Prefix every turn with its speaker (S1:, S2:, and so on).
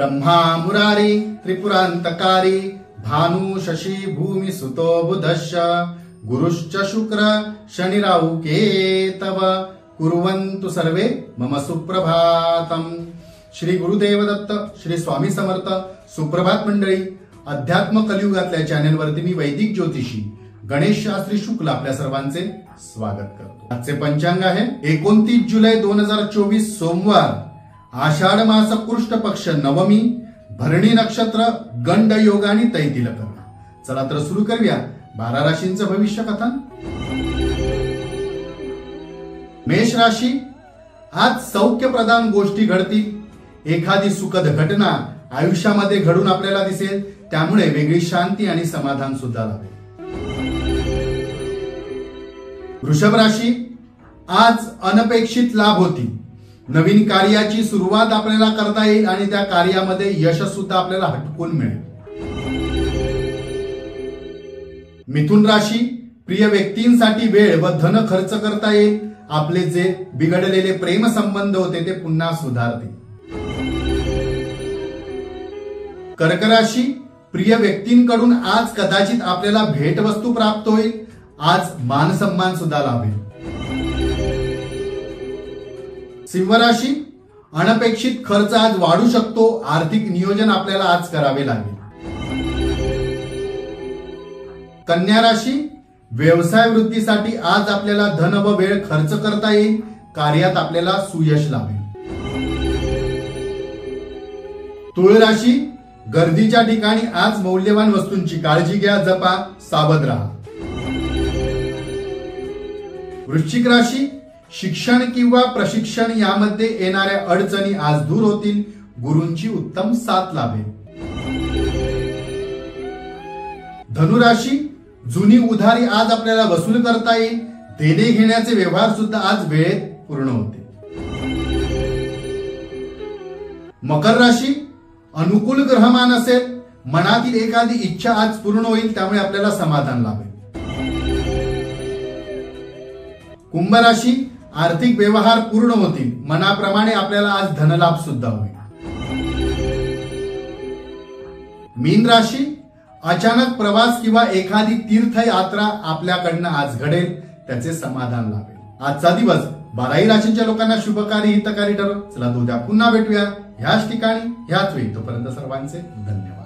S1: ब्रह्मा मुरारी त्रिपुरांतकारी भानु शशी भूमी सुतो बुधश्च गुरुश्च शुक्र शनि राहु केतव कुर्वन्तु सर्वे मम सुप्रभातम। श्री गुरुदेव दत्त, श्री स्वामी समर्थ। सुप्रभात मंडळी, अध्यात्म कलियुगातल्या चॅनेल वरती मी वैदिक ज्योतिषी गणेश शास्त्री शुक्ल आपल्या सर्वांचे स्वागत करतो। आजचे पंचांग आहे 29 जुलै 2024 सोमवार, आषाढ मास कृष्ण पक्ष नवमी, भरणी नक्षत्र, गंड योग आणि तैतिल कर्ण। चला तर सुरू करूया 12 राशींचं भविष्य कथन। मेष राशी, आज सौख्य प्रदान गोष्टी घडतील। एखादी सुखद घटना आयुष्यामध्ये घडून आपल्याला दिसेल, त्यामुळे वेगळी शांती आणि समाधान सुद्धा लाभेल। वृषभ राशी, आज अनपेक्षित लाभ होतील। नवीन कार्याची सुरुवात आपल्याला करता येईल आणि त्या कार्यामध्ये यश सुद्धा आपल्याला हटकून मिळेल। मिथुन राशी, प्रिय व्यक्तींसाठी वेळ व धन खर्च करता येईल। आपले जे बिघडलेले प्रेम संबंध होते ते पुन्हा सुधारतील। कर्क राशी, प्रिय व्यक्तींकडून आज कदाचित आपल्याला भेटवस्तू प्राप्त होईल। आज मान सन्मान सुद्धा लाभेल। सिंह राशी, अनपेक्षित खर्च आज वाढू शकतो। आर्थिक नियोजन आपल्याला आज करावे लागेल। कन्या राशी, व्यवसाय वृद्धीसाठी आज आपल्याला धन व वेळ खर्च करता येईल। कार्यात आपल्याला सुयश लाभेल। तुळ राशी, गर्दीच्या ठिकाणी आज मौल्यवान वस्तूंची काळजी घ्या, जपा, सावध राहा। वृश्चिक राशी, शिक्षण किंवा प्रशिक्षण यामध्ये येणाऱ्या अडचणी आज दूर होतील। गुरूंची उत्तम साथ लाभेल। धनुराशी, जुनी उधारी आज आपल्याला वसूल करता येईल। देणे घेण्याचे व्यवहार सुद्धा आज वेळेत पूर्ण होते। मकर राशी, अनुकूल ग्रहमान असेल। मनातील एखादी इच्छा आज पूर्ण होईल, त्यामुळे आपल्याला समाधान लाभेल। कुंभ राशी, आर्थिक व्यवहार पूर्ण होतील। मनाप्रमाणे आपल्याला आज धनलाभ सुद्धा होईल। मीन राशी, अचानक प्रवास किंवा एखादी तीर्थयात्रा आपल्याकडनं आज घडेल, त्याचे समाधान लाभेल। आजचा दिवस 12 राशींच्या लोकांना शुभकारी हितकारी ठरो। चला उद्या पुन्हा भेटूया ह्याच ठिकाणी ह्याच वेळी। तोपर्यंत सर्वांचे धन्यवाद।